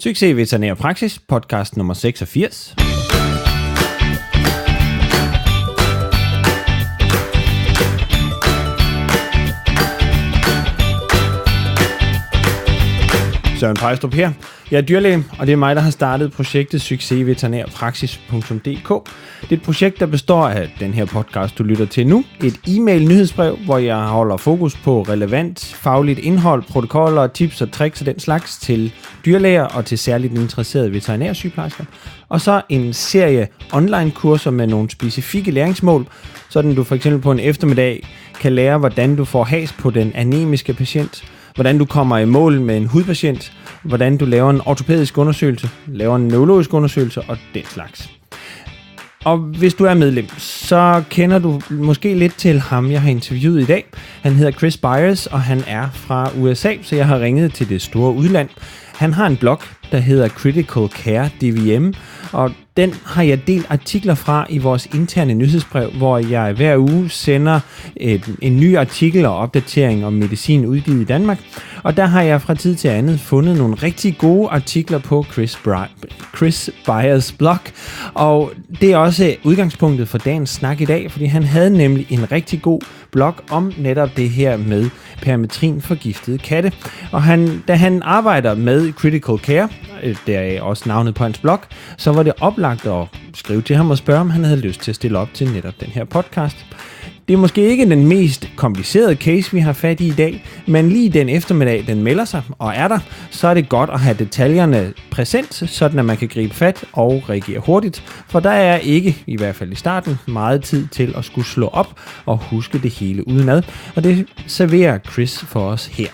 Succes i veterinær praksis, podcast nummer 86. Søren Pejstrup her. Jeg er dyrlæge, og det er mig, der har startet projektet Succes i veterinærpraksis.dk. Det er et projekt, der består af den her podcast, du lytter til nu. Et e-mail-nyhedsbrev, hvor jeg holder fokus på relevant, fagligt indhold, protokoller, tips og tricks og den slags til dyrlæger og til særligt interesserede veterinærsygeplejersker. Og så en serie online-kurser med nogle specifikke læringsmål, sådan du for eksempel på en eftermiddag kan lære, hvordan du får has på den anemiske patient, hvordan du kommer i mål med en hudpatient, hvordan du laver en ortopædisk undersøgelse, laver en neurologisk undersøgelse og den slags. Og hvis du er medlem, så kender du måske lidt til ham, jeg har interviewet i dag. Han hedder Chris Beyers, og han er fra USA, så jeg har ringet til det store udland. Han har en blog, der hedder Critical Care DVM, og den har jeg delt artikler fra i vores interne nyhedsbrev, hvor jeg hver uge sender en ny artikel og opdatering om medicin udgivet i Danmark. Og der har jeg fra tid til andet fundet nogle rigtig gode artikler på Chris Beyers blog. Og det er også udgangspunktet for dagens snak i dag, fordi han havde nemlig en rigtig god blog om netop det her med Permethrin-forgiftede katte. Og da han arbejder med Critical Care, der er også navnet på hans blog, så var det oplagt at skrive til ham og spørge, om han havde lyst til at stille op til netop den her podcast. Det er måske ikke den mest komplicerede case, vi har fat i dag, men lige den eftermiddag, den melder sig og er der, så er det godt at have detaljerne præsent, sådan at man kan gribe fat og reagere hurtigt, for der er ikke, i hvert fald i starten, meget tid til at skulle slå op og huske det hele udenad, og det serverer Chris for os her.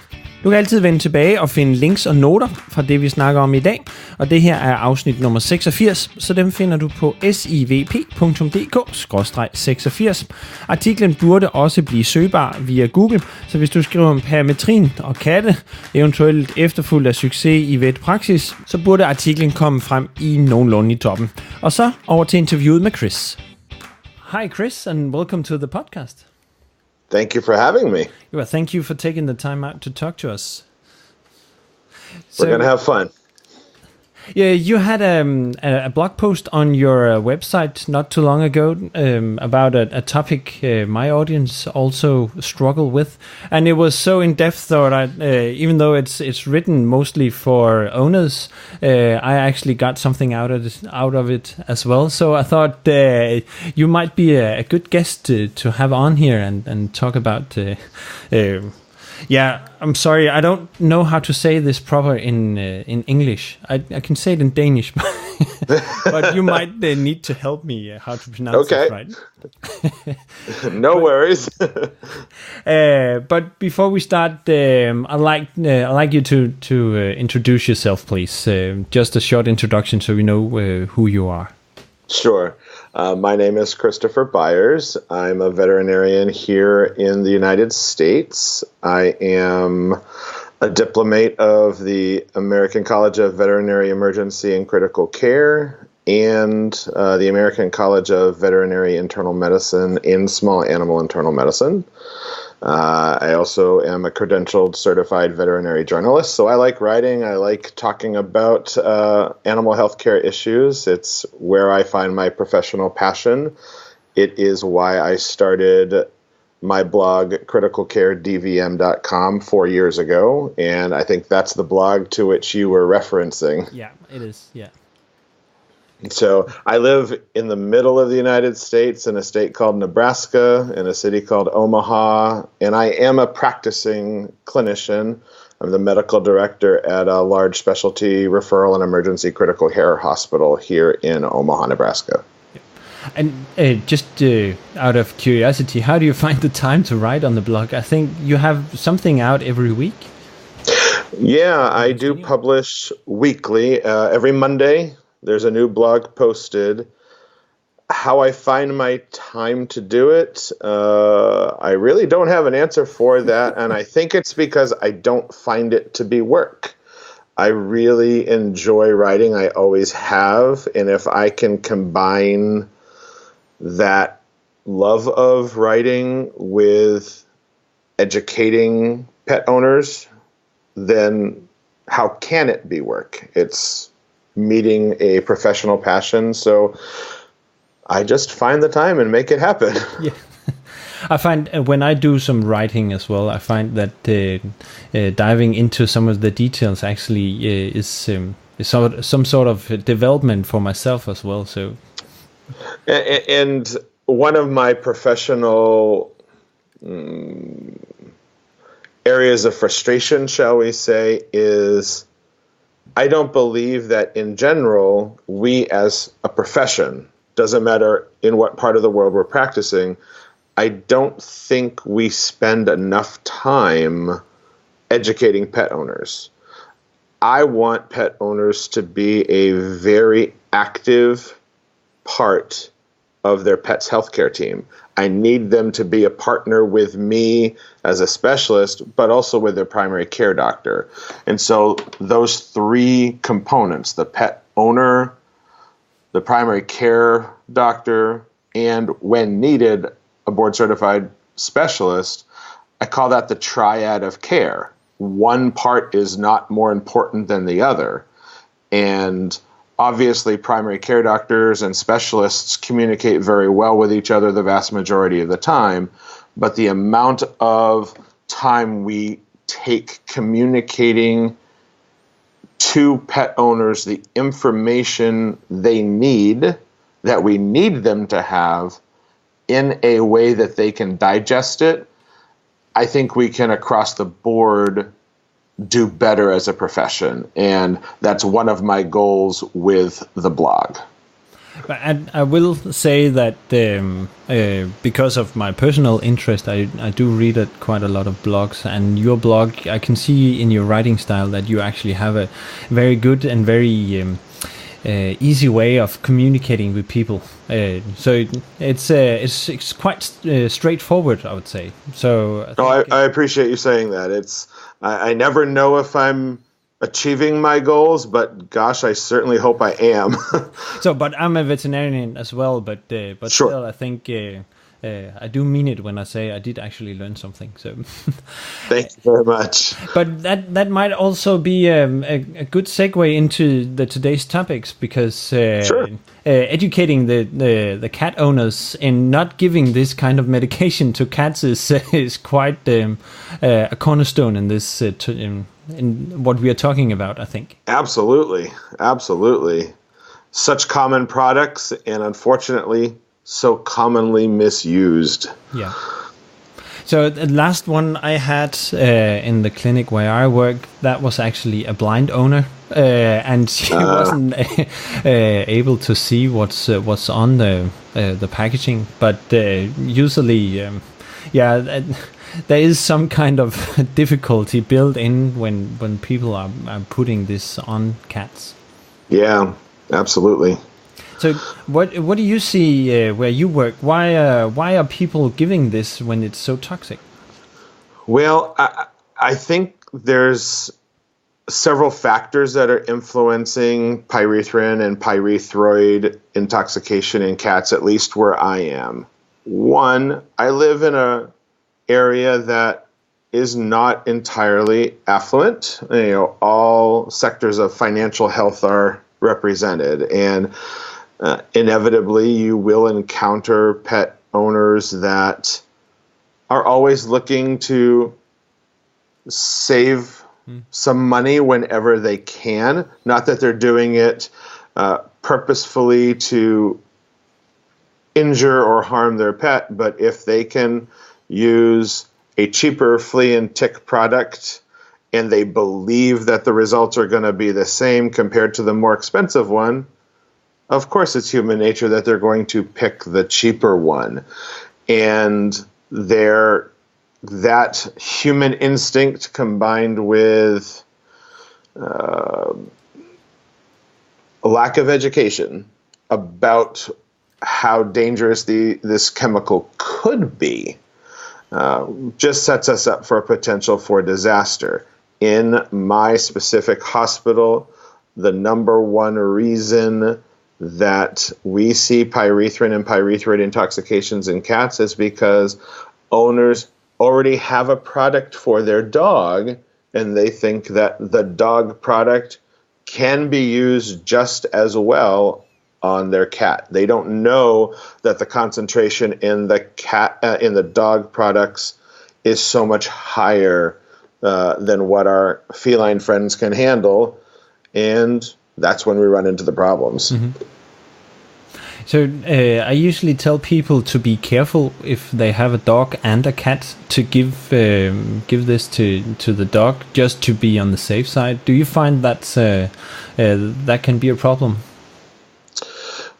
Du kan altid vende tilbage og finde links og noter fra det, vi snakker om i dag. Og det her er afsnit nummer 86, så dem finder du på SIVP.dk/86. Artiklen burde også blive søgbar via Google, så hvis du skriver om permetrin og katte, eventuelt efterfulgt af succes i vetpraksis, så burde artiklen komme frem i nogenlunde i toppen. Og så over til interviewet med Chris. Hi Chris, and welcome to the podcast. Thank you for having me. Well, thank you for taking the time out to talk to us. We're going to have fun. Yeah, you had a blog post on your website not too long ago about a topic my audience also struggle with, and it was so in depth that even though it's written mostly for owners, I actually got something out of it as well. So I thought you might be a good guest to have on here and talk about. Yeah, I'm sorry, I don't know how to say this proper in English. I can say it in Danish, but you might need to help me how to pronounce it right. No worries. But before we start, I'd like you to introduce yourself, please. Just a short introduction so we know who you are. Sure. My name is Christopher Beyers. I'm a veterinarian here in the United States. I am a diplomat of the American College of Veterinary Emergency and Critical Care and the American College of Veterinary Internal Medicine and Small Animal Internal Medicine. I also am a credentialed certified veterinary journalist, so I like writing. I like talking about animal healthcare issues. It's where I find my professional passion. It is why I started my blog, criticalcaredvm.com, 4 years ago, and I think that's the blog to which you were referencing. Yeah, it is, yeah. So I live in the middle of the United States in a state called Nebraska, in a city called Omaha, and I am a practicing clinician. I'm the medical director at a large specialty referral and emergency critical care hospital here in Omaha, Nebraska. And just out of curiosity, how do you find the time to write on the blog? I think you have something out every week. Yeah, I do publish weekly, every Monday. There's a new blog posted. How I find my time to do it, I really don't have an answer for that, and I think it's because I don't find it to be work. I really enjoy writing. I always have, and if I can combine that love of writing with educating pet owners, then how can it be work? It's meeting a professional passion. So I just find the time and make it happen. Yeah. I find when I do some writing as well, I find that diving into some of the details actually is some sort of development for myself as well. So, and one of my professional areas of frustration, shall we say, is I don't believe that in general we as a profession, doesn't matter in what part of the world we're practicing, I don't think we spend enough time educating pet owners. I want pet owners to be a very active part of their pet's healthcare team. I need them to be a partner with me as a specialist, but also with their primary care doctor. And so those three components, the pet owner, the primary care doctor, and when needed, a board-certified specialist, I call that the triad of care. One part is not more important than the other. And obviously, primary care doctors and specialists communicate very well with each other the vast majority of the time, but the amount of time we take communicating to pet owners the information they need, that we need them to have, in a way that they can digest it, I think we can across the board do better as a profession. And that's one of my goals with the blog. And I will say that because of my personal interest, I do read quite a lot of blogs. And your blog, I can see in your writing style that you actually have a very good and very easy way of communicating with people. So it's quite straightforward, I would say. So I appreciate you saying that. I never know if I'm achieving my goals, but gosh, I certainly hope I am. But I'm a veterinarian as well. But sure. Still, I think I do mean it when I say I did actually learn something. So thank you very much. But that might also be a good segue into today's topics, because sure. Educating the cat owners in not giving this kind of medication to cats is quite a cornerstone in this in what we are talking about, I think. Absolutely. Such common products, and unfortunately so commonly misused. Yeah. So the last one I had in the clinic where I work, that was actually a blind owner, and she wasn't able to see what's on the packaging. But usually, there is some kind of difficulty built in when people are putting this on cats. Yeah, absolutely. So what do you see where you work? Why are people giving this when it's so toxic? Well, I think there's several factors that are influencing pyrethrin and pyrethroid intoxication in cats, at least where I am. One, I live in a area that is not entirely affluent. All sectors of financial health are represented, and inevitably, you will encounter pet owners that are always looking to save some money whenever they can. Not that they're doing it purposefully to injure or harm their pet, but if they can use a cheaper flea and tick product and they believe that the results are going to be the same compared to the more expensive one, of course, it's human nature that they're going to pick the cheaper one. And that human instinct combined with a lack of education about how dangerous this chemical could be just sets us up for a potential for disaster. In my specific hospital, the number one reason that we see pyrethrin and pyrethroid intoxications in cats is because owners already have a product for their dog and they think that the dog product can be used just as well on their cat. They don't know that the concentration in the dog products is so much higher than what our feline friends can handle, and that's when we run into the problems. Mm-hmm. So I usually tell people to be careful if they have a dog and a cat to give this to the dog, just to be on the safe side. Do you find that that can be a problem?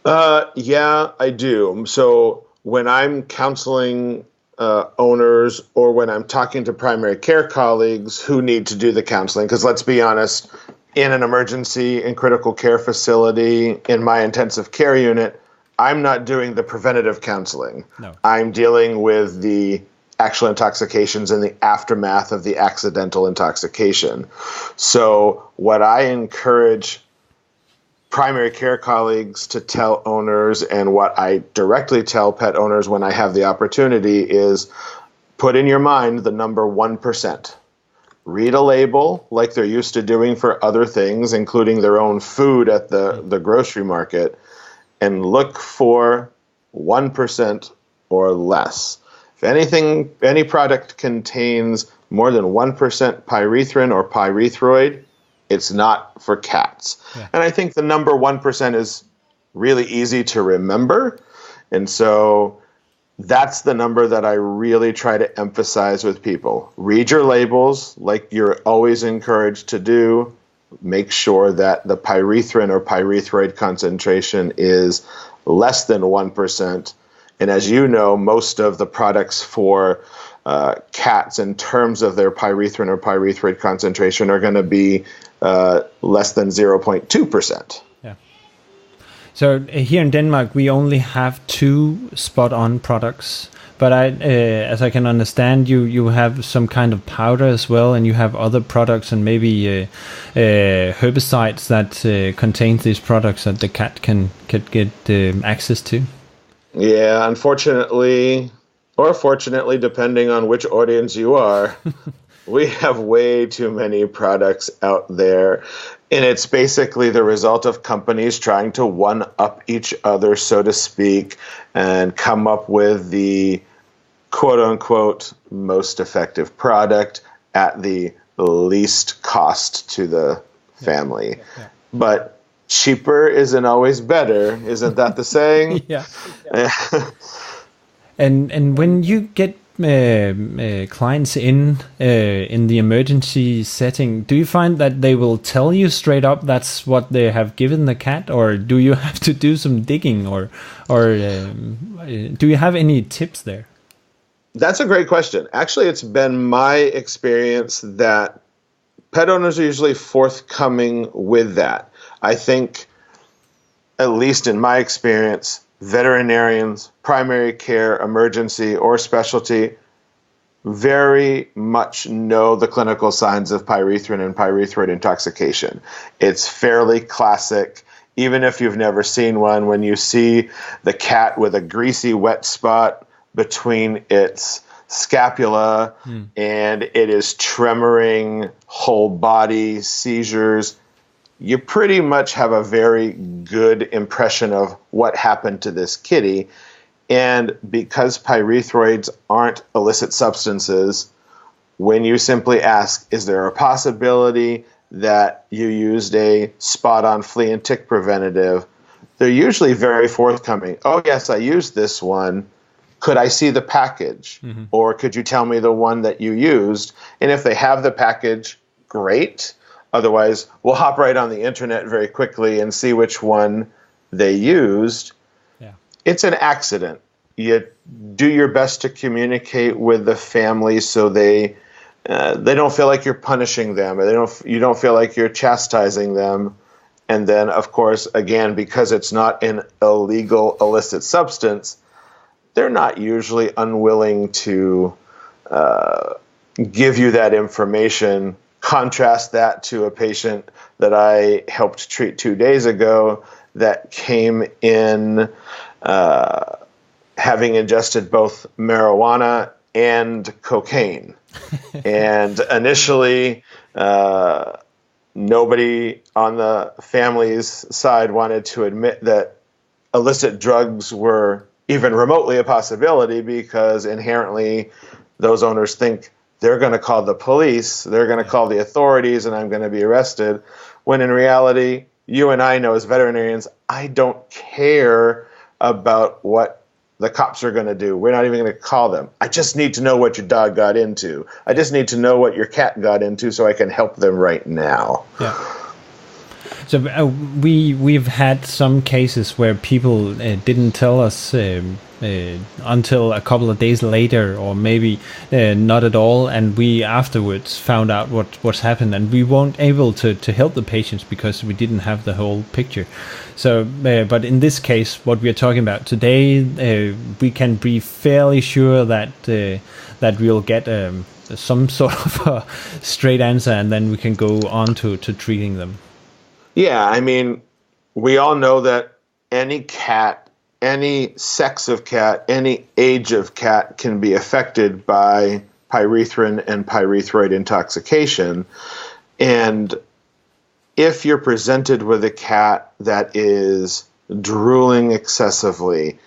Yeah, I do. So when I'm counseling owners, or when I'm talking to primary care colleagues who need to do the counseling, because let's be honest, in an emergency and critical care facility, in my intensive care unit, I'm not doing the preventative counseling. No. I'm dealing with the actual intoxications and the aftermath of the accidental intoxication. So what I encourage primary care colleagues to tell owners, and what I directly tell pet owners when I have the opportunity, is put in your mind the number 1%. Read a label like they're used to doing for other things, including their own food at the grocery market, and look for 1% or less. If any product contains more than 1% pyrethrin or pyrethroid, it's not for cats. Yeah. And I think the number 1% is really easy to remember. And so that's the number that I really try to emphasize with people. Read your labels like you're always encouraged to do. Make sure that the pyrethrin or pyrethroid concentration is less than 1%. And as you know, most of the products for cats, in terms of their pyrethrin or pyrethroid concentration, are going to be less than 0.2%. Yeah. So here in Denmark, we only have 2 spot-on products. But as I can understand, you have some kind of powder as well, and you have other products and maybe herbicides that contain these products that the cat can get access to. Yeah, unfortunately, or fortunately, depending on which audience you are, we have way too many products out there. And it's basically the result of companies trying to one-up each other, so to speak, and come up with the quote-unquote most effective product at the least cost to the family. Yeah. But cheaper isn't always better. Isn't that the saying? Yeah. And when you get clients in the emergency setting, do you find that they will tell you straight up that's what they have given the cat, or do you have to do some digging, or do you have any tips there? That's a great question. Actually, it's been my experience that pet owners are usually forthcoming with that. I think, at least in my experience, veterinarians, primary care, emergency, or specialty very much know the clinical signs of pyrethrin and pyrethroid intoxication. It's fairly classic. Even if you've never seen one, when you see the cat with a greasy wet spot between its scapula and it is tremoring, whole body, seizures, you pretty much have a very good impression of what happened to this kitty. And because pyrethroids aren't illicit substances, when you simply ask, is there a possibility that you used a spot-on flea and tick preventative, they're usually very forthcoming. Oh, yes, I used this one. Could I see the package? Mm-hmm. Or could you tell me the one that you used? And if they have the package, great. Otherwise, we'll hop right on the internet very quickly and see which one they used. Yeah. It's an accident. You do your best to communicate with the family so they don't feel like you're punishing them, or you don't feel like you're chastising them. And then, of course, again, because it's not an illegal illicit substance, they're not usually unwilling to give you that information. Contrast that to a patient that I helped treat 2 days ago that came in having ingested both marijuana and cocaine. And initially, nobody on the family's side wanted to admit that illicit drugs were even remotely a possibility, because inherently those owners think they're going to call the police, they're going to call the authorities, and I'm going to be arrested. When in reality, you and I know as veterinarians, I don't care about what the cops are going to do. We're not even going to call them. I just need to know what your dog got into. I just need to know what your cat got into so I can help them right now. Yeah. So we've had some cases where people didn't tell us until a couple of days later, or maybe not at all, and we afterwards found out what's happened, and we weren't able to help the patients because we didn't have the whole picture. So, but in this case, what we are talking about today, we can be fairly sure that we'll get some sort of a straight answer, and then we can go on to treating them. Yeah, I mean, we all know that any cat, any sex of cat, any age of cat can be affected by pyrethrin and pyrethroid intoxication. And if you're presented with a cat that is drooling excessively,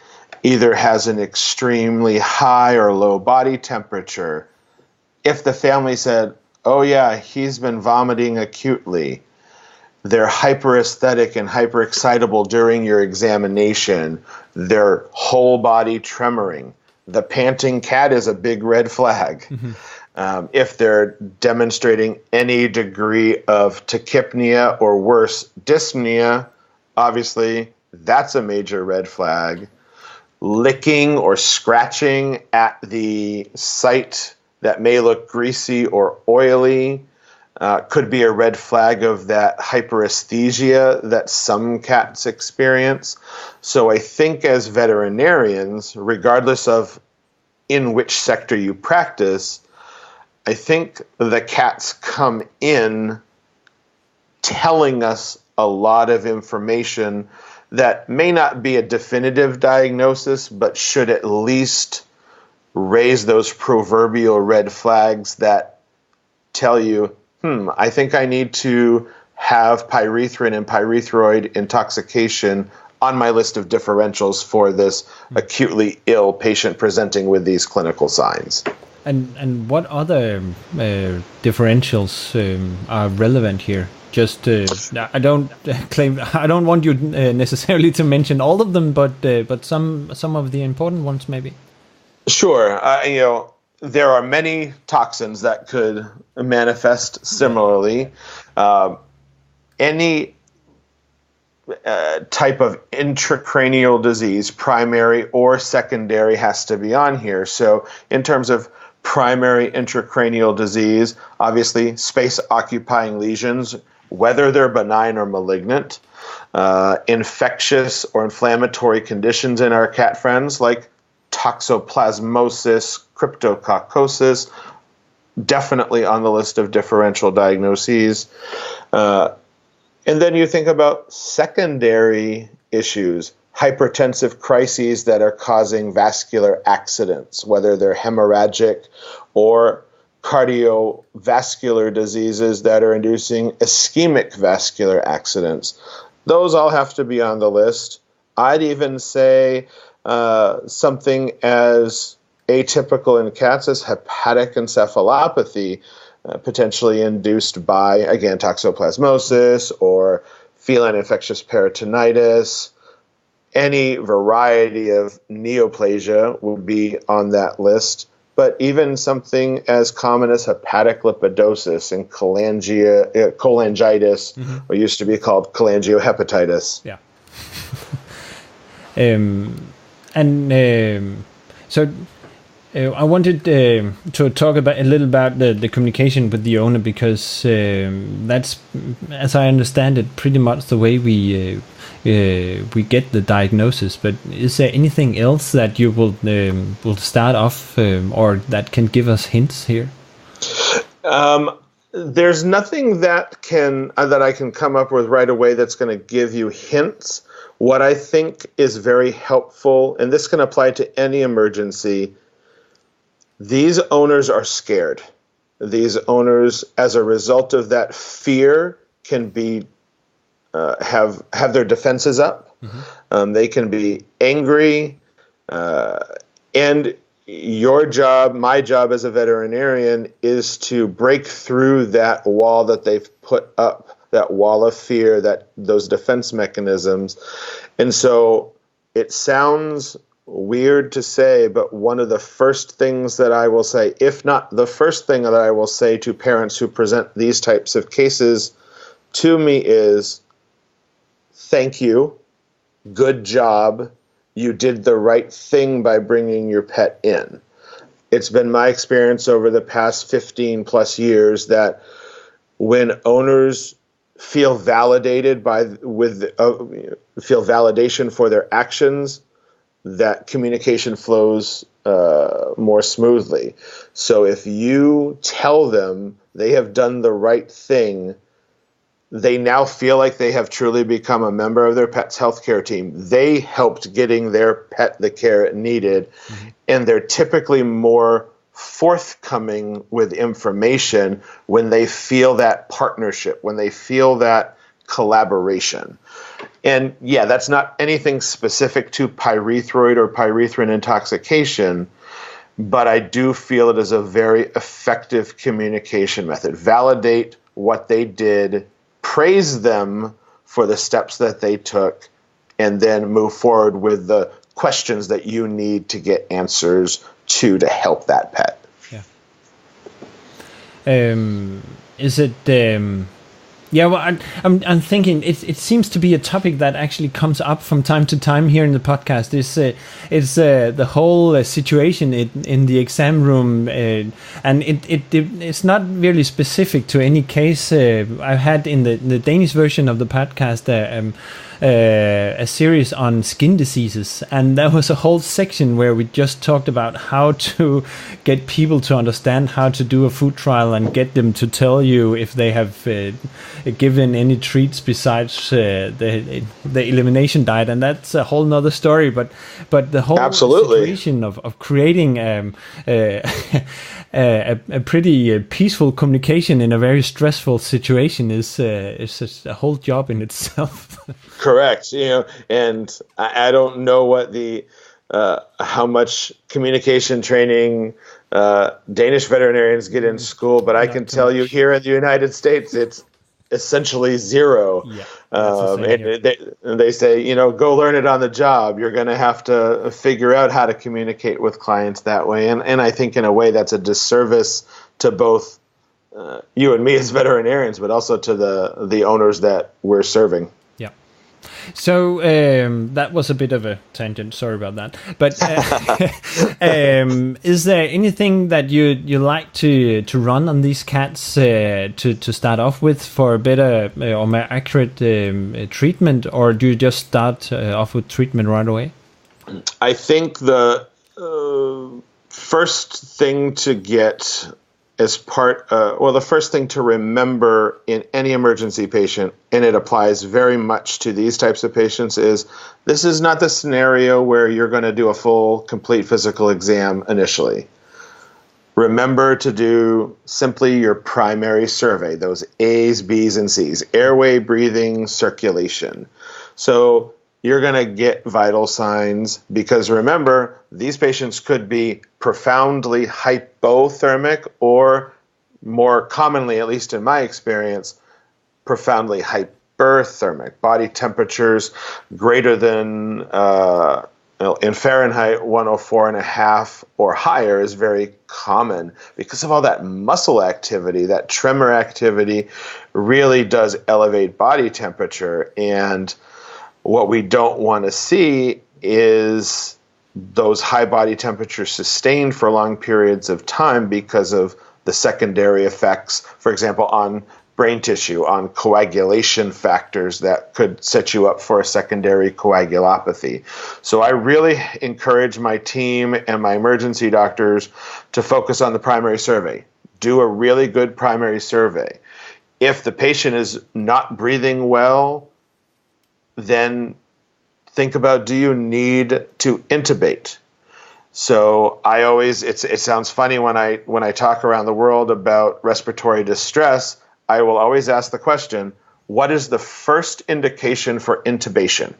either has an extremely high or low body temperature, if the family said, oh yeah, he's been vomiting acutely, they're hyperesthetic and hyperexcitable during your examination, their whole body tremoring, the panting cat is a big red flag. Mm-hmm. If they're demonstrating any degree of tachypnea or worse, dyspnea, obviously that's a major red flag. Licking or scratching at the site that may look greasy or oily could be a red flag of that hyperesthesia that some cats experience. So I think as veterinarians, regardless of in which sector you practice, I think the cats come in telling us a lot of information that may not be a definitive diagnosis, but should at least raise those proverbial red flags that tell you, I think I need to have pyrethrin and pyrethroid intoxication on my list of differentials for this acutely ill patient presenting with these clinical signs. And what other differentials are relevant here? Just I don't want you necessarily to mention all of them, but some of the important ones maybe. Sure, there are many toxins that could manifest similarly. Any type of intracranial disease, primary or secondary, has to be on here. So in terms of primary intracranial disease, obviously space-occupying lesions, whether they're benign or malignant, infectious or inflammatory conditions in our cat friends like toxoplasmosis, cryptococcosis, definitely on the list of differential diagnoses. And then you think about secondary issues, hypertensive crises that are causing vascular accidents, whether they're hemorrhagic or cardiovascular diseases that are inducing ischemic vascular accidents. Those all have to be on the list. I'd even say something as atypical in cats as hepatic encephalopathy, potentially induced by, again, toxoplasmosis or feline infectious peritonitis. Any variety of neoplasia would be on that list, but even something as common as hepatic lipidosis and cholangitis, what used to be called cholangiohepatitis. Yeah. So I wanted to talk about a little about the communication with the owner, because that's, as I understand it, pretty much the way we get the diagnosis. But is there anything else that you will start off or that can give us hints here? There's nothing that I can come up with right away that's going to give you hints. What I think is very helpful, and this can apply to any emergency, these owners are scared. These owners, as a result of that fear, can be have their defenses up. Mm-hmm. They can be angry, and your job, my job as a veterinarian, is to break through that wall that they've put up, that wall of fear, those defense mechanisms. And so it sounds weird to say, but one of the first things that I will say, if not the first thing that I will say to parents who present these types of cases to me is, thank you, good job, you did the right thing by bringing your pet in. It's been my experience over the past 15 plus years that when owners feel validated feel validation for their actions, that communication flows more smoothly. So if you tell them they have done the right thing, they now feel like they have truly become a member of their pet's healthcare team. They helped getting their pet the care it needed, mm-hmm. and they're typically more forthcoming with information when they feel that partnership, when they feel that collaboration. And yeah, that's not anything specific to pyrethroid or pyrethrin intoxication, but I do feel it is a very effective communication method. Validate what they did, praise them for the steps that they took, and then move forward with the questions that you need to get answers to help that pet. Yeah. Is it? Yeah. Well, I'm thinking it seems to be a topic that actually comes up from time to time here in the podcast. It's the whole situation in the exam room, and it's not really specific to any case. I've had in the Danish version of the podcast a series on skin diseases, and there was a whole section where we just talked about how to get people to understand how to do a food trial and get them to tell you if they have given any treats besides the elimination diet, and that's a whole nother story. But the whole situation of creating a pretty peaceful communication in a very stressful situation is a whole job in itself. Correct. And I don't know what how much communication training Danish veterinarians get in school, but I can tell you here in the United States, it's essentially zero. Yeah, and they say, go learn it on the job. You're going to have to figure out how to communicate with clients that way. And I think in a way that's a disservice to both you and me as veterinarians, but also to the owners that we're serving. So that was a bit of a tangent. Sorry about that. But is there anything that you like to run on these cats to start off with for a better or more accurate treatment, or do you just start off with treatment right away? I think the first thing to get as the first thing to remember in any emergency patient, and it applies very much to these types of patients, is this is not the scenario where you're going to do a full, complete physical exam initially. Remember to do simply your primary survey, those A's, B's, and C's, airway, breathing, circulation. So you're going to get vital signs because remember, these patients could be profoundly hypothermic or more commonly, at least in my experience, profoundly hyperthermic. Body temperatures greater than, in Fahrenheit, 104.5 or higher is very common because of all that muscle activity, that tremor activity really does elevate body temperature. And what we don't want to see is those high body temperatures sustained for long periods of time because of the secondary effects, for example, on brain tissue, on coagulation factors that could set you up for a secondary coagulopathy. So I really encourage my team and my emergency doctors to focus on the primary survey. Do a really good primary survey. If the patient is not breathing well, then think about, do you need to intubate? So I always, it sounds funny when I talk around the world about respiratory distress, I will always ask the question, what is the first indication for intubation?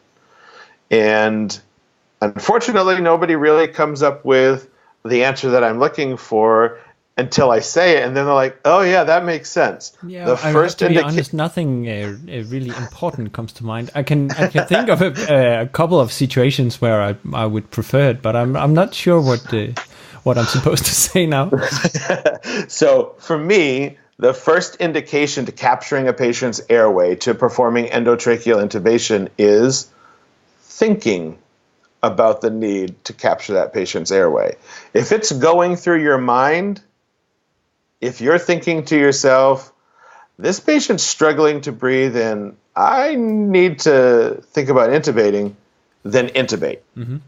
And unfortunately, nobody really comes up with the answer that I'm looking for until I say it, and then they're like, "Oh yeah, that makes sense." Yeah, to be honest, nothing really important comes to mind. I can think of a couple of situations where I would prefer it, but I'm not sure what I'm supposed to say now. So for me, the first indication to capturing a patient's airway, to performing endotracheal intubation, is thinking about the need to capture that patient's airway. If it's going through your mind, if you're thinking to yourself, this patient's struggling to breathe and I need to think about intubating, then intubate. Mm-hmm.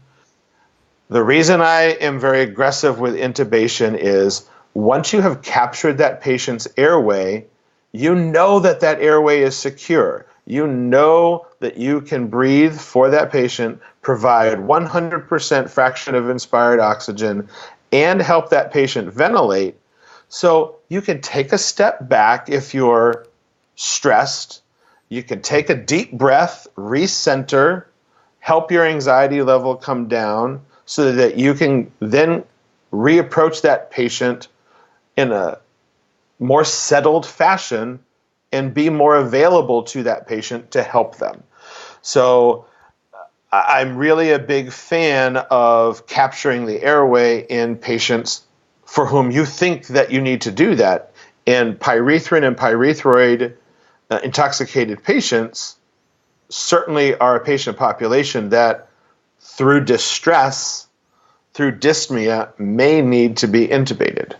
The reason I am very aggressive with intubation is once you have captured that patient's airway, you know that that airway is secure. You know that you can breathe for that patient, provide 100% fraction of inspired oxygen, and help that patient ventilate. So you can take a step back if you're stressed. You can take a deep breath, recenter, help your anxiety level come down so that you can then reapproach that patient in a more settled fashion and be more available to that patient to help them. So I'm really a big fan of capturing the airway in patients for whom you think that you need to do that. And pyrethrin and pyrethroid intoxicated patients certainly are a patient population that through distress, through dyspnea, may need to be intubated.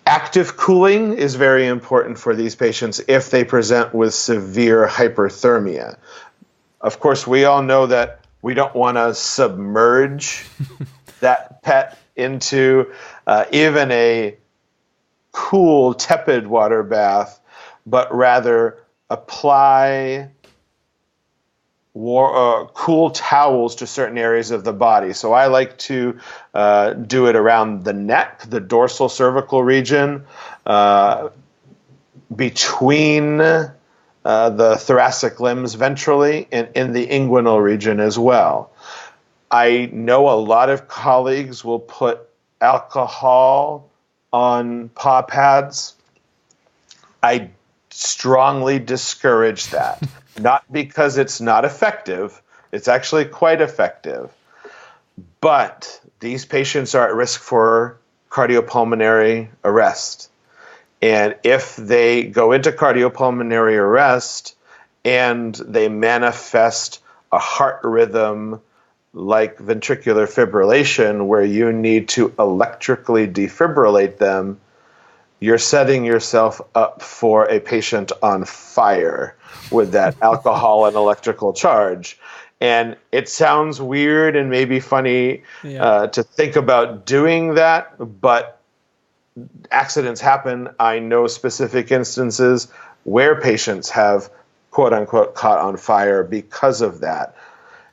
Active cooling is very important for these patients if they present with severe hyperthermia. Of course, we all know that we don't want to submerge that pet into even a cool, tepid water bath, but rather apply cool towels to certain areas of the body. So I like to do it around the neck, the dorsal cervical region, between the thoracic limbs ventrally, and in the inguinal region as well. I know a lot of colleagues will put alcohol on paw pads. I strongly discourage that. Not because it's not effective, it's actually quite effective. But these patients are at risk for cardiopulmonary arrest. And if they go into cardiopulmonary arrest and they manifest a heart rhythm like ventricular fibrillation, where you need to electrically defibrillate them, you're setting yourself up for a patient on fire with that alcohol and electrical charge. And it sounds weird and maybe funny to think about doing that, but accidents happen. I know specific instances where patients have, quote unquote, caught on fire because of that.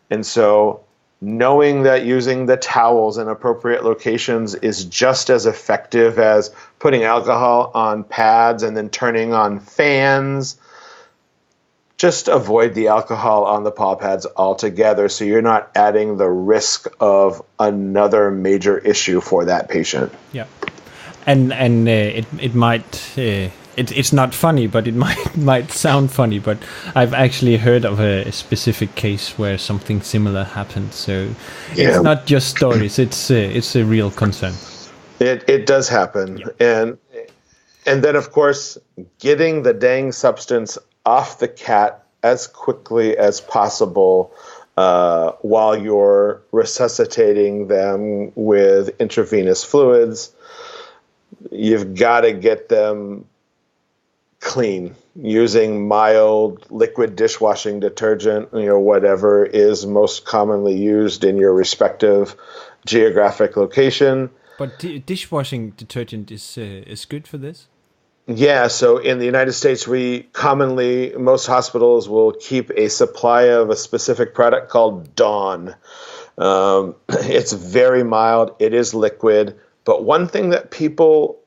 And so knowing that using the towels in appropriate locations is just as effective as putting alcohol on pads and then turning on fans. Just avoid the alcohol on the paw pads altogether so you're not adding the risk of another major issue for that patient. Yeah. And it might it's not funny, but it might sound funny, but I've actually heard of a specific case where something similar happened. So it's not just stories; it's a real concern. It does happen, and then of course getting the dang substance off the cat as quickly as possible while you're resuscitating them with intravenous fluids. You've got to get them clean using mild liquid dishwashing detergent, whatever is most commonly used in your respective geographic location. But dishwashing detergent is good for this? Yeah, so in the United States, most hospitals will keep a supply of a specific product called Dawn. It's very mild. It is liquid. But one thing that people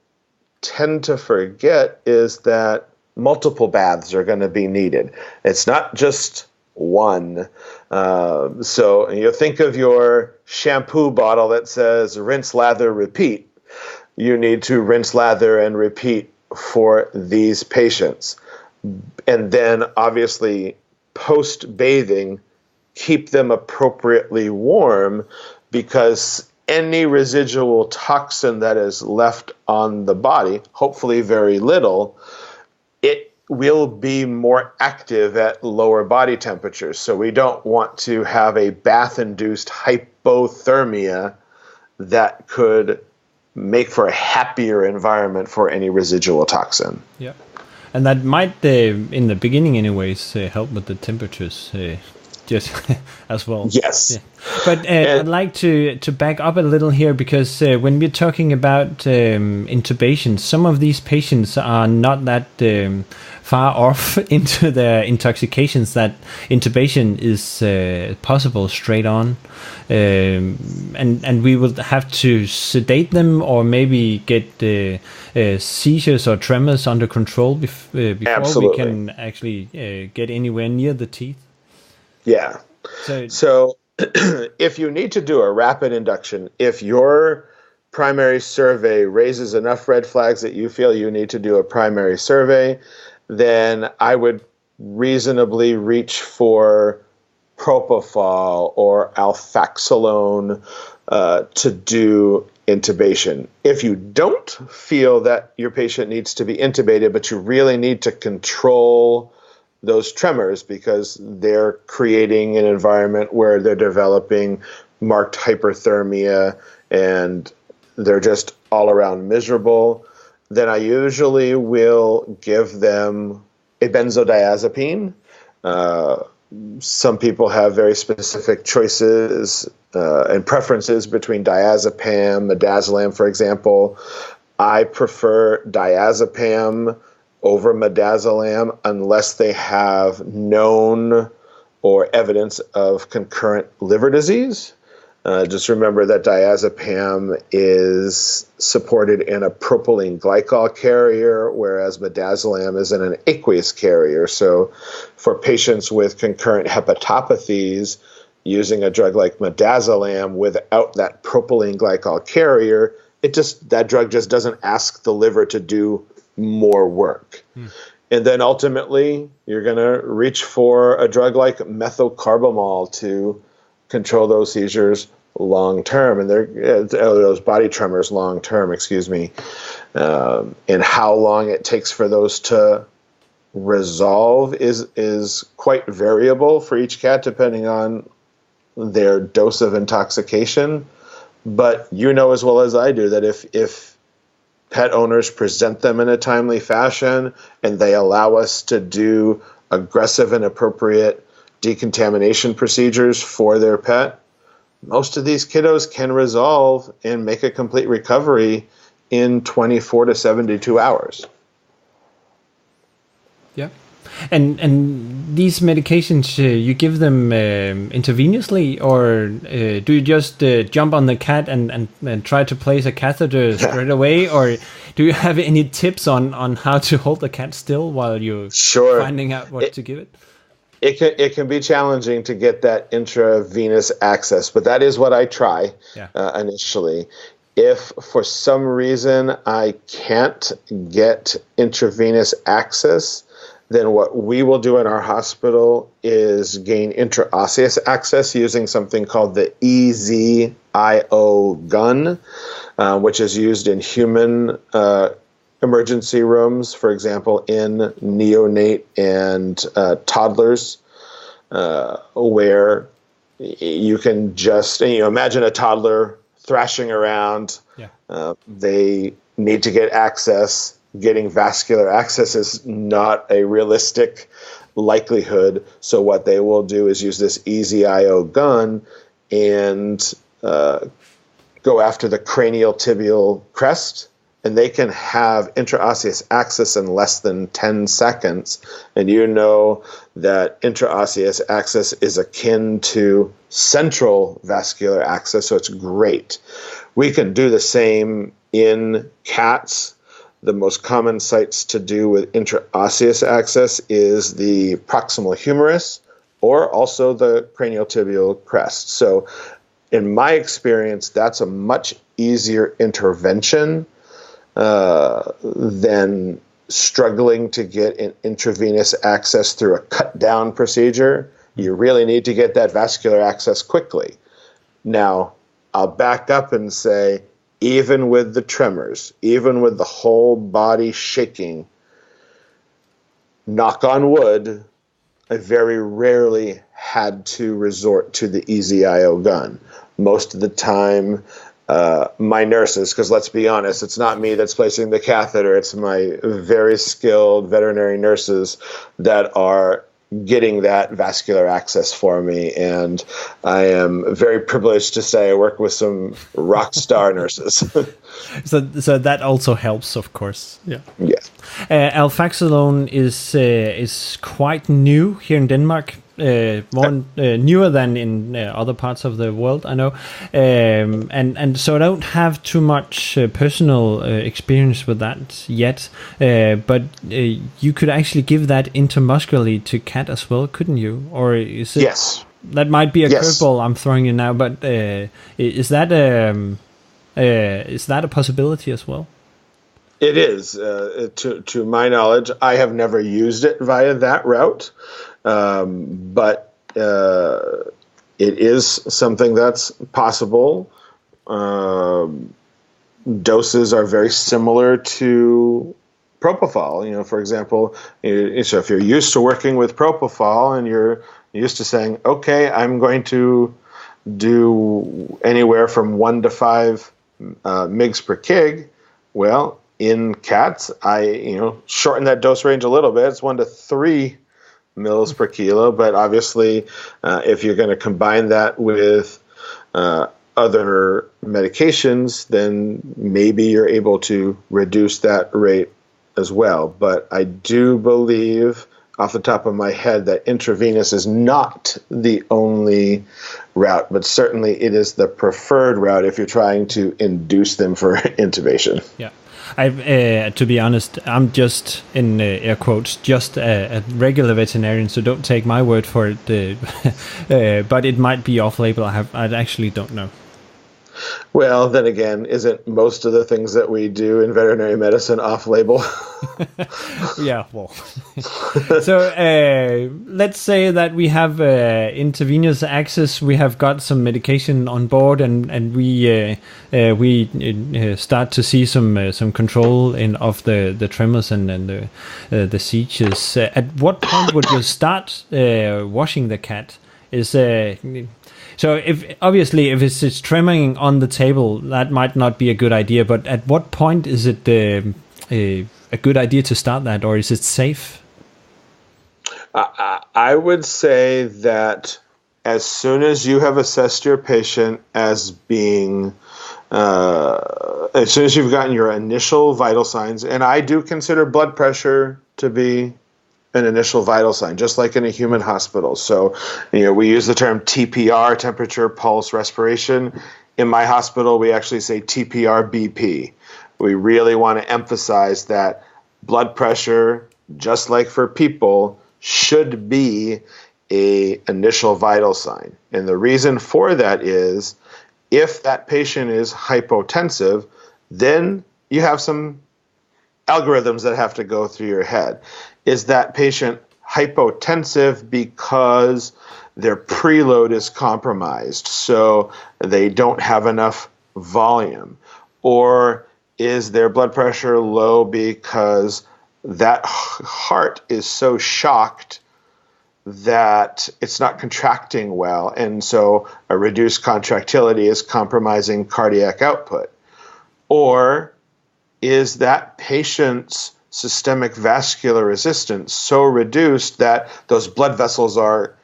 tend to forget is that multiple baths are going to be needed. It's not just one. So you think of your shampoo bottle that says rinse, lather, repeat. You need to rinse, lather, and repeat for these patients. And then obviously post-bathing, keep them appropriately warm, because any residual toxin that is left on the body, hopefully very little, it will be more active at lower body temperatures. So we don't want to have a bath-induced hypothermia that could make for a happier environment for any residual toxin. Yeah. And that might, in the beginning anyways, help with the temperatures just as well. Yes. Yeah. But I'd like to back up a little here, because when we're talking about intubation, some of these patients are not that far off into their intoxications that intubation is possible straight on. And we will have to sedate them, or maybe get seizures or tremors under control before Absolutely. we can actually get anywhere near the teeth. Yeah. So if you need to do a rapid induction, if your primary survey raises enough red flags that you feel you need to do a primary survey, then I would reasonably reach for propofol or alfaxolone to do intubation. If you don't feel that your patient needs to be intubated, but you really need to control those tremors because they're creating an environment where they're developing marked hyperthermia and they're just all around miserable, then I usually will give them a benzodiazepine. Some people have very specific choices and preferences between diazepam, midazolam, for example. I prefer diazepam over midazolam unless they have known or evidence of concurrent liver disease. Just remember that diazepam is supported in a propylene glycol carrier, whereas midazolam is in an aqueous carrier. So for patients with concurrent hepatopathies, using a drug like midazolam without that propylene glycol carrier, that drug just doesn't ask the liver to do more work. And then ultimately, you're going to reach for a drug like methocarbamol to control those seizures long term, and those body tremors long term, and how long it takes for those to resolve is quite variable for each cat depending on their dose of intoxication. But you know as well as I do that if pet owners present them in a timely fashion and they allow us to do aggressive and appropriate decontamination procedures for their pet, most of these kiddos can resolve and make a complete recovery in 24 to 72 hours. Yeah. And these medications, you give them intravenously, or do you just jump on the cat and try to place a catheter straight away? Or do you have any tips on how to hold the cat still while you're finding out what to give it? It can be challenging to get that intravenous access, but that is what I try initially. If for some reason I can't get intravenous access, then what we will do in our hospital is gain intraosseous access using something called the EZ-IO gun, which is used in human emergency rooms, for example, in neonate and toddlers, where you can just imagine a toddler thrashing around. They need to get access. Getting vascular access is not a realistic likelihood. So what they will do is use this EZ-IO gun and go after the cranial tibial crest and they can have intraosseous access in less than 10 seconds, and you know that intraosseous access is akin to central vascular access, so it's great. We can do the same in cats. The most common sites to do with intraosseous access is the proximal humerus or also the cranial-tibial crest. So in my experience, that's a much easier intervention than struggling to get an intravenous access through a cut-down procedure. You really need to get that vascular access quickly. Now, I'll back up and say, even with the tremors, even with the whole body shaking, knock on wood, I very rarely had to resort to the EZ-IO gun. Most of the time, my nurses, because let's be honest, it's not me that's placing the catheter, it's my very skilled veterinary nurses that are getting that vascular access for me, and I am very privileged to say I work with some rock star nurses. So that also helps, of course. Yeah. Yes. Alfaxalone is quite new here in Denmark. Newer than in other parts of the world, I know, and so I don't have too much personal experience with that yet. But you could actually give that intramuscularly to cat as well, couldn't you? Or is it? Yes. That might be a curveball I'm throwing you now, but is that a possibility as well? It is. To my knowledge, I have never used it via that route. But it is something that's possible. Doses are very similar to propofol. For example, so if you're used to working with propofol and you're used to saying, okay, I'm going to do anywhere from 1 to 5 mgs per kg, well, in cats, I shorten that dose range a little bit. It's 1 to 3 mils per kilo, but obviously if you're going to combine that with other medications, then maybe you're able to reduce that rate as well. But I do believe off the top of my head that intravenous is not the only route, but certainly it is the preferred route if you're trying to induce them for intubation. Yeah. To be honest, I'm just, in air quotes, just a regular veterinarian, so don't take my word for it. But it might be off-label. I actually don't know. Well, then again, isn't most of the things that we do in veterinary medicine off-label? Yeah, well. So let's say that we have intravenous access. We have got some medication on board, and we start to see some control of the tremors and the seizures. At what point would you start washing the cat? So if it's tremoring on the table, that might not be a good idea. But at what point is it a good idea to start that, or is it safe? I would say that as soon as you have assessed your patient as being, as soon as you've gotten your initial vital signs, and I do consider blood pressure to be an initial vital sign, just like in a human hospital. So, we use the term TPR, temperature, pulse, respiration. In my hospital, we actually say TPR BP. We really want to emphasize that blood pressure, just like for people, should be an initial vital sign. And the reason for that is if that patient is hypotensive, then you have some algorithms that have to go through your head. Is that patient hypotensive because their preload is compromised, so they don't have enough volume? Or is their blood pressure low because that heart is so shocked that it's not contracting well, and so a reduced contractility is compromising cardiac output? Or is that patient's systemic vascular resistance so reduced that those blood vessels are,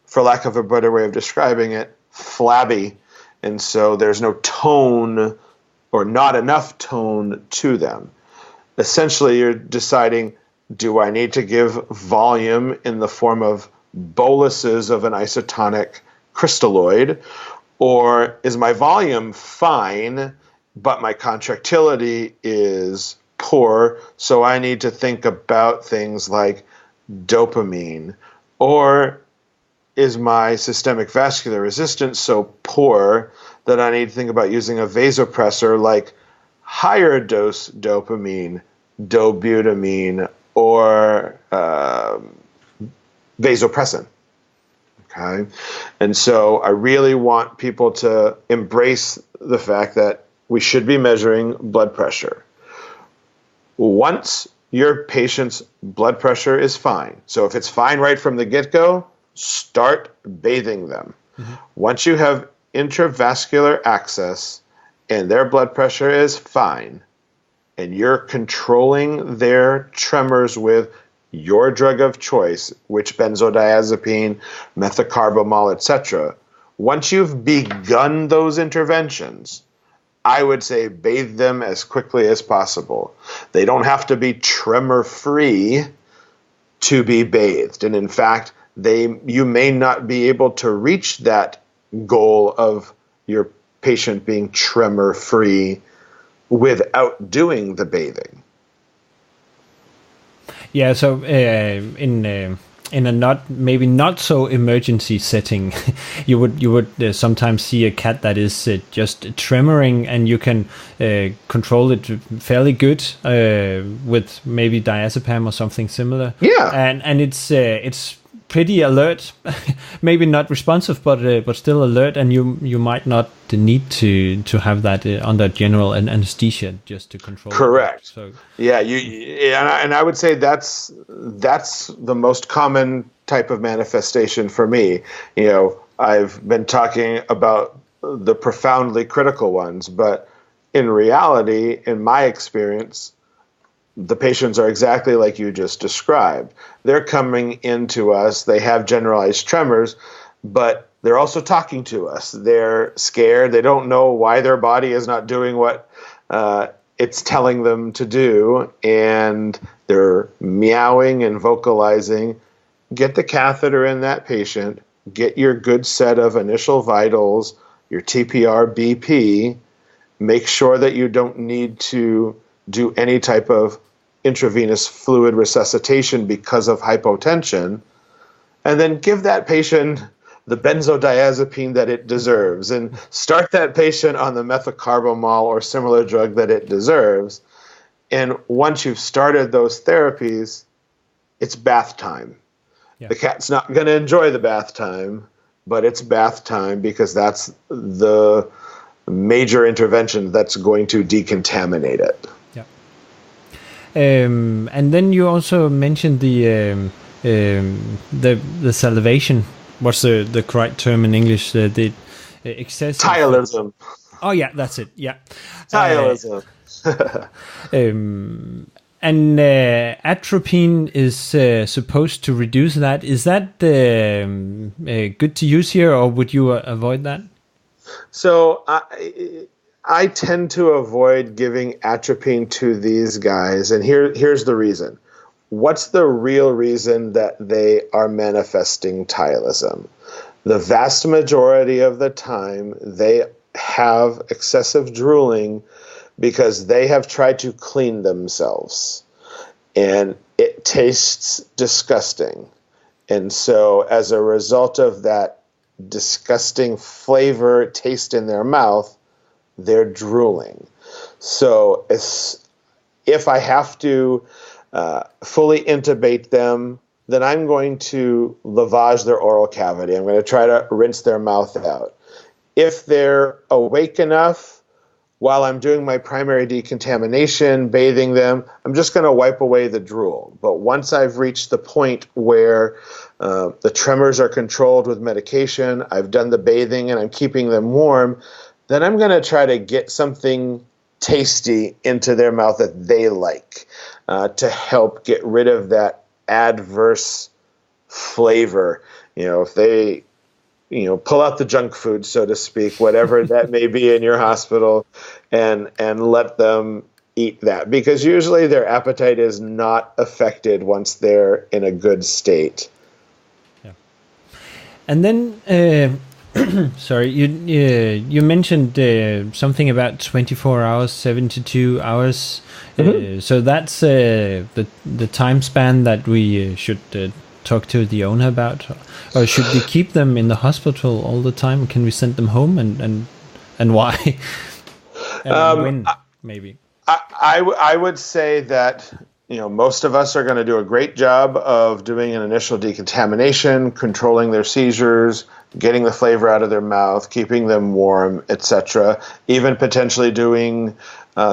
for lack of a better way of describing it, flabby, and so there's no tone or not enough tone to them. Essentially, you're deciding, do I need to give volume in the form of boluses of an isotonic crystalloid, or is my volume fine, but my contractility is poor, so I need to think about things like dopamine? Or is my systemic vascular resistance so poor that I need to think about using a vasopressor like higher dose dopamine, dobutamine, or vasopressin? Okay. And so I really want people to embrace the fact that we should be measuring blood pressure. Once your patient's blood pressure is fine, so if it's fine right from the get-go, start bathing them. Mm-hmm. Once you have intravascular access and their blood pressure is fine, and you're controlling their tremors with your drug of choice, which benzodiazepine, methocarbamol, etc., once you've begun those interventions, I would say bathe them as quickly as possible. They don't have to be tremor-free to be bathed. And in fact, you may not be able to reach that goal of your patient being tremor-free without doing the bathing. Yeah, so in a not so emergency setting, you would sometimes see a cat that is just tremoring, and you can control it fairly good with maybe diazepam or something similar. Yeah, and it's pretty alert, maybe not responsive, but still alert, and you might not need to have that under general anesthesia just to control. Correct. It. So yeah, and I would say that's the most common type of manifestation for me. You know, I've been talking about the profoundly critical ones, but in reality, in my experience, the patients are exactly like you just described. They're coming into us, they have generalized tremors, but they're also talking to us. They're scared. They don't know why their body is not doing what it's telling them to do, and they're meowing and vocalizing. Get the catheter in that patient, get your good set of initial vitals, your TPR BP, make sure that you don't need to do any type of intravenous fluid resuscitation because of hypotension, and then give that patient the benzodiazepine that it deserves, and start that patient on the methocarbamol or similar drug that it deserves. And once you've started those therapies, it's bath time. Yeah. The cat's not going to enjoy the bath time, but it's bath time because that's the major intervention that's going to decontaminate it. Yeah. And then you also mentioned the salivation. What's the correct term in English? The excessive Tylism. Oh yeah, that's it. Yeah, Tylism. And atropine is supposed to reduce that. Is that good to use here, or would you avoid that? So I tend to avoid giving atropine to these guys, and here's the reason. What's the real reason that they are manifesting tylism? The vast majority of the time, they have excessive drooling because they have tried to clean themselves, and it tastes disgusting. And so as a result of that disgusting flavor taste in their mouth, they're drooling. So if I have to fully intubate them, then I'm going to lavage their oral cavity. I'm going to try to rinse their mouth out. If they're awake enough while I'm doing my primary decontamination, bathing them, I'm just going to wipe away the drool. But once I've reached the point where the tremors are controlled with medication, I've done the bathing and I'm keeping them warm, then I'm going to try to get something tasty into their mouth that they like to help get rid of that adverse flavor. You know, if they, pull out the junk food, so to speak, whatever that may be in your hospital, and let them eat that, because usually their appetite is not affected once they're in a good state. Yeah. And then, sorry, you mentioned something about 24 hours, 72 hours. So that's the time span that we should talk to the owner about. Or should we keep them in the hospital all the time? Can we send them home, and why? And when, maybe? I would say that, most of us are going to do a great job of doing an initial decontamination, controlling their seizures, getting the flavor out of their mouth, keeping them warm, etc. Even potentially doing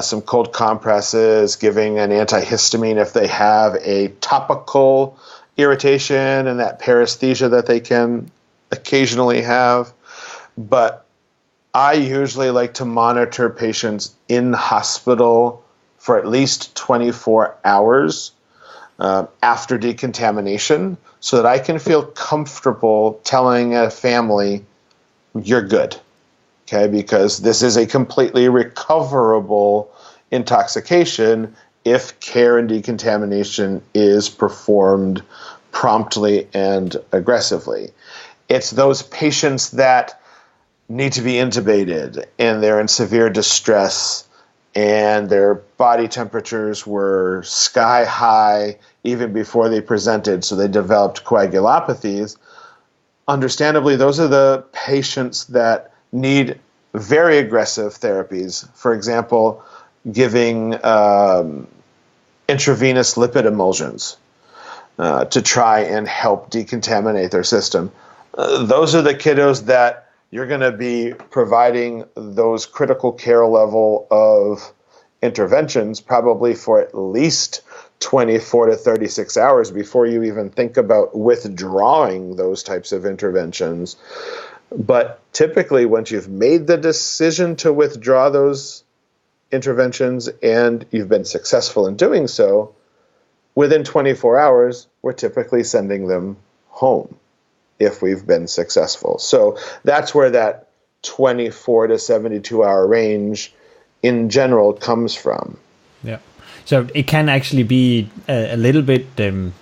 some cold compresses, giving an antihistamine if they have a topical irritation and that paresthesia that they can occasionally have. But I usually like to monitor patients in hospital for at least 24 hours after decontamination, so that I can feel comfortable telling a family, you're good, okay? Because this is a completely recoverable intoxication if care and decontamination is performed promptly and aggressively. It's those patients that need to be intubated and they're in severe distress and their body temperatures were sky high even before they presented, so they developed coagulopathies. Understandably, those are the patients that need very aggressive therapies. For example, giving intravenous lipid emulsions to try and help decontaminate their system. Those are the kiddos that you're going to be providing those critical care level of interventions probably for at least 24 to 36 hours before you even think about withdrawing those types of interventions. But typically, once you've made the decision to withdraw those interventions and you've been successful in doing so, within 24 hours, we're typically sending them home if we've been successful. So that's where that 24 to 72 hour range in general comes from. Yeah. So it can actually be a little bit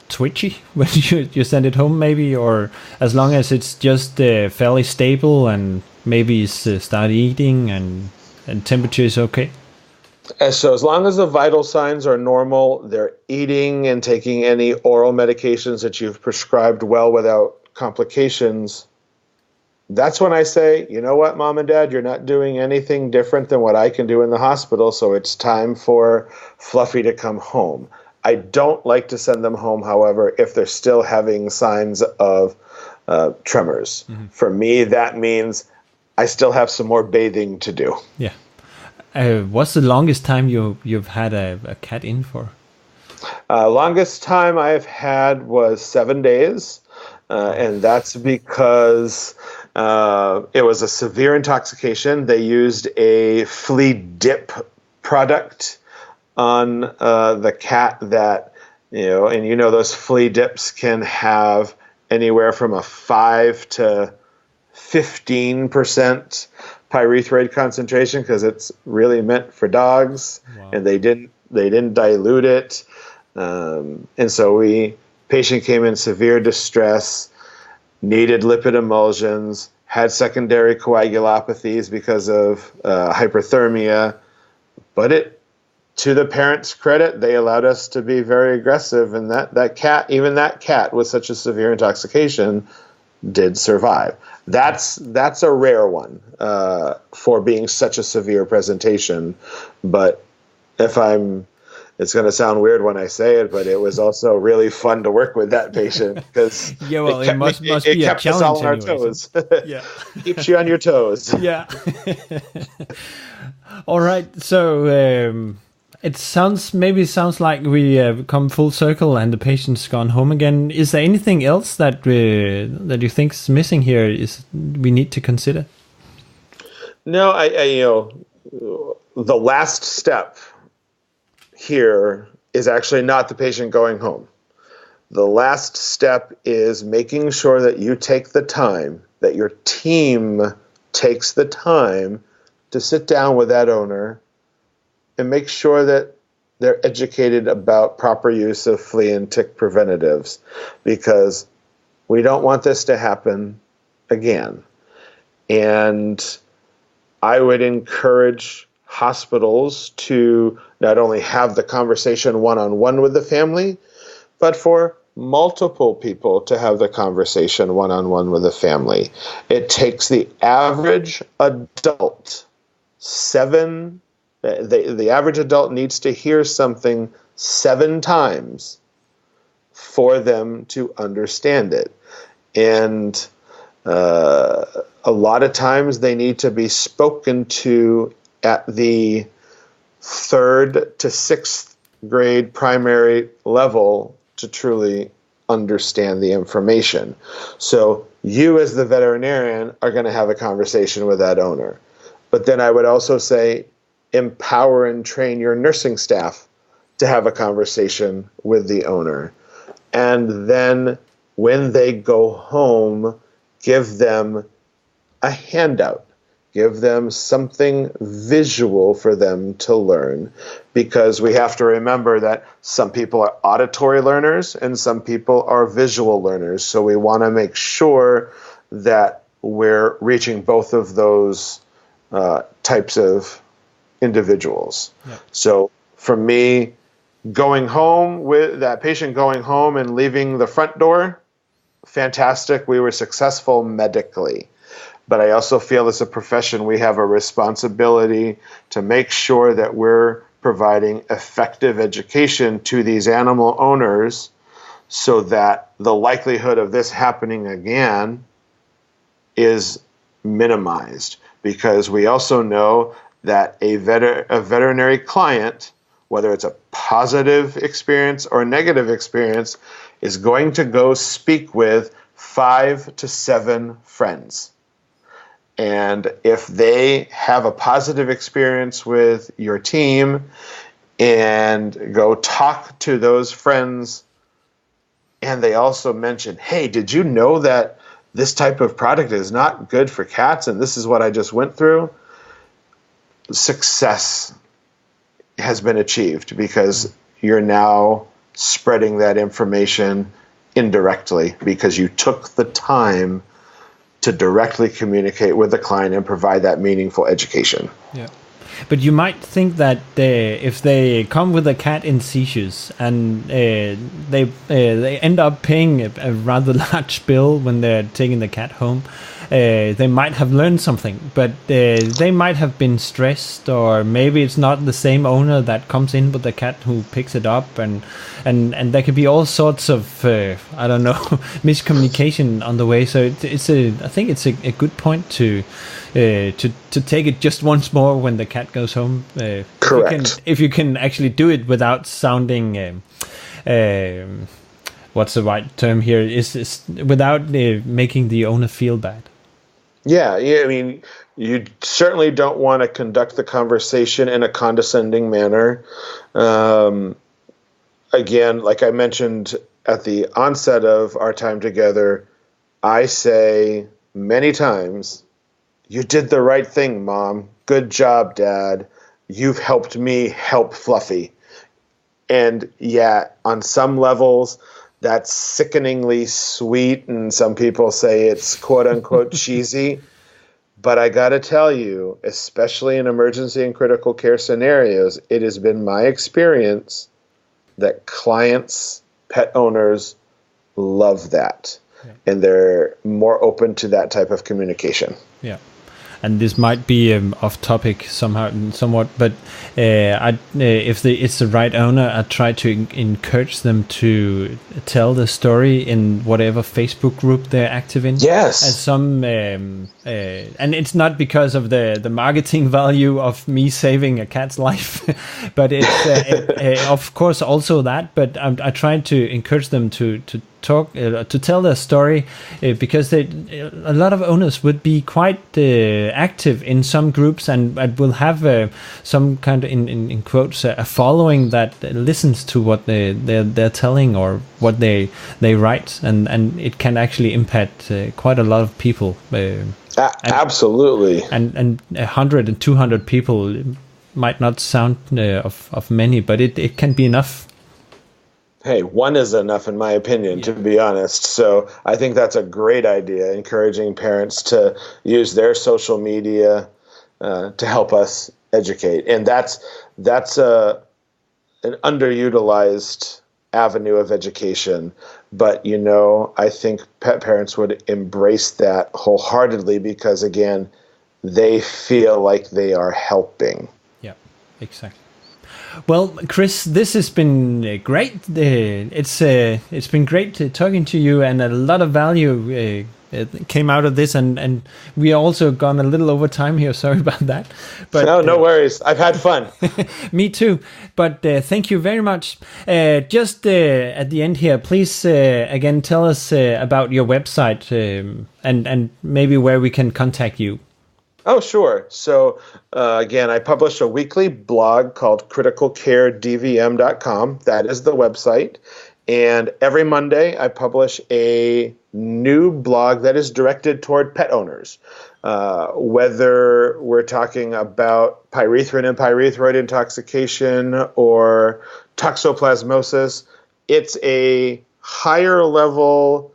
twitchy when you send it home, maybe, or as long as it's just fairly stable and maybe it's start eating and temperature is okay. So as long as the vital signs are normal, they're eating and taking any oral medications that you've prescribed well without complications, that's when I say, you know what, Mom and Dad, you're not doing anything different than what I can do in the hospital, so it's time for Fluffy to come home. I don't like to send them home, however, if they're still having signs of tremors. Mm-hmm. For me, that means I still have some more bathing to do. Yeah. What's the longest time you've had a cat in for? Longest time I've had was 7 days. And that's because it was a severe intoxication. They used a flea dip product on the cat that, and those flea dips can have anywhere from a 5 to 15% pyrethroid concentration because it's really meant for dogs. Wow. And they didn't dilute it. And so patient came in severe distress, needed lipid emulsions, had secondary coagulopathies because of hyperthermia. But to the parents' credit, they allowed us to be very aggressive, and that cat with such a severe intoxication did survive. That's a rare one for being such a severe presentation. But it's going to sound weird when I say it, but it was also really fun to work with that patient because it must be a challenge. Us all on our toes. Yeah, keeps you on your toes. Yeah. All right. So it sounds like we come full circle and the patient's gone home again. Is there anything else that you think is missing here? We need to consider? No, the last step here is actually not the patient going home. The last step is making sure that you take the time, that your team takes the time to sit down with that owner and make sure that they're educated about proper use of flea and tick preventatives, because we don't want this to happen again. And I would encourage hospitals to not only have the conversation one-on-one with the family, but for multiple people to have the conversation one-on-one with the family. It takes the average adult the average adult needs to hear something 7 times for them to understand it. And a lot of times they need to be spoken to at the 3rd to 6th grade primary level to truly understand the information. So you as the veterinarian are going to have a conversation with that owner. But then I would also say empower and train your nursing staff to have a conversation with the owner. And then when they go home, give them a handout. Give them something visual for them to learn, because we have to remember that some people are auditory learners and some people are visual learners. So we want to make sure that we're reaching both of those types of individuals. Yeah. So for me, going home with that patient, going home and leaving the front door, fantastic. We were successful medically. But I also feel as a profession, we have a responsibility to make sure that we're providing effective education to these animal owners so that the likelihood of this happening again is minimized. Because we also know that a veterinary client, whether it's a positive experience or a negative experience, is going to go speak with 5 to 7 friends. And if they have a positive experience with your team and go talk to those friends, and they also mention, hey, did you know that this type of product is not good for cats and this is what I just went through? Success has been achieved because you're now spreading that information indirectly because you took the time to directly communicate with the client and provide that meaningful education. Yeah. But you might think that if they come with a cat in seizures and they end up paying a rather large bill when they're taking the cat home, they might have learned something, but they might have been stressed, or maybe it's not the same owner that comes in with the cat who picks it up, and there could be all sorts of I don't know, miscommunication on the way. So I think it's a good point to take it just once more when the cat goes home. Correct. If you can actually do it without sounding what's the right term here? Is without making the owner feel bad. Yeah, I mean, you certainly don't want to conduct the conversation in a condescending manner. Again, like I mentioned at the onset of our time together, I say many times, you did the right thing, Mom. Good job, Dad. You've helped me help Fluffy. And yeah, on some levels, that's sickeningly sweet, and some people say it's quote-unquote cheesy. But I got to tell you, especially in emergency and critical care scenarios, it has been my experience that clients, pet owners, love that. Yeah. And they're more open to that type of communication. Yeah. And this might be off topic somewhat, but if it's the right owner, I try to encourage them to tell the story in whatever Facebook group they're active in. Yes. As and it's not because of the marketing value of me saving a cat's life, but it's of course also that. But I try to encourage them to talk to tell their story, because a lot of owners would be quite active in some groups and will have some kind of in quotes a following that listens to what they're telling or what they write, and it can actually impact quite a lot of people. Absolutely. And 100 and 200 people might not sound of many, but it can be enough. Hey, one is enough in my opinion, to be honest. So I think that's a great idea, encouraging parents to use their social media to help us educate. And that's an underutilized avenue of education. But, I think pet parents would embrace that wholeheartedly because, again, they feel like they are helping. Yeah, exactly. Well, Chris, this has been great. It's been great talking to you, and a lot of value came out of this, and we also gone a little over time here. Sorry about that. But no worries. I've had fun. Me too. But thank you very much. Just at the end here, please again tell us about your website and maybe where we can contact you. Oh, sure. So, again, I publish a weekly blog called criticalcaredvm.com. That is the website. And every Monday, I publish a new blog that is directed toward pet owners. Whether we're talking about pyrethrin and pyrethroid intoxication or toxoplasmosis, it's a higher level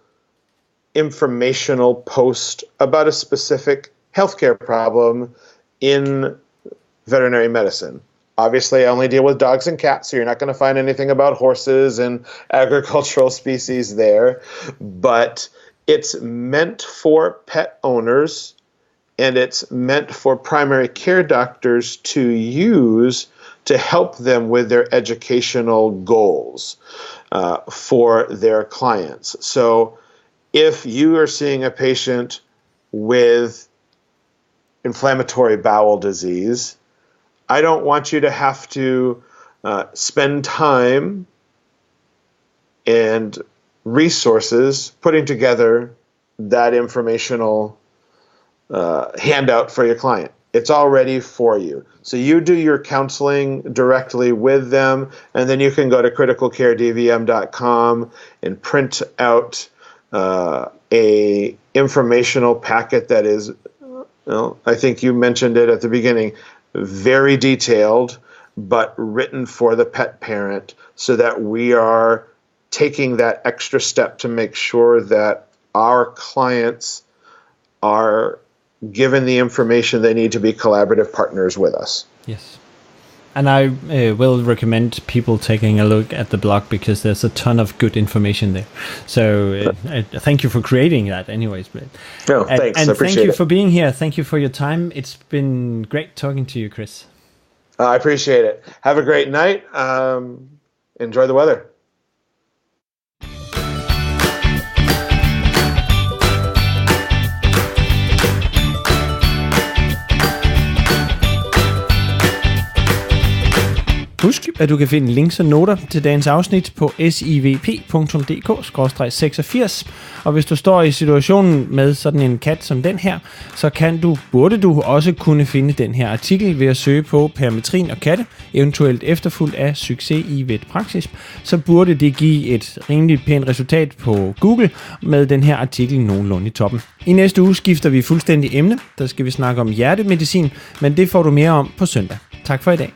informational post about a specific healthcare problem in veterinary medicine. Obviously, I only deal with dogs and cats, so you're not going to find anything about horses and agricultural species there. But it's meant for pet owners, and it's meant for primary care doctors to use to help them with their educational goals for their clients. So if you are seeing a patient with inflammatory bowel disease, I don't want you to have to spend time and resources putting together that informational handout for your client. It's already for you. So you do your counseling directly with them, and then you can go to criticalcaredvm.com and print out a informational packet that is, I think you mentioned it at the beginning, very detailed, but written for the pet parent so that we are taking that extra step to make sure that our clients are given the information they need to be collaborative partners with us. Yes. And I will recommend people taking a look at the blog because there's a ton of good information there. So thank you for creating that anyways. No, thanks. And I appreciate thank you it. for being here. Thank you for your time. It's been great talking to you, Chris. I appreciate it. Have a great night. Enjoy the weather. Husk, at du kan finde links og noter til dagens afsnit på SIVP.dk/86. Og hvis du står i situationen med sådan en kat som den her, så burde du også kunne finde den her artikel ved at søge på Permethrin og katte, eventuelt efterfulgt af succes i vetpraksis. Så burde det give et rimelig pænt resultat på Google med den her artikel nogenlunde i toppen. I næste uge skifter vi fuldstændig emne. Der skal vi snakke om hjertemedicin, men det får du mere om på søndag. Tak for i dag.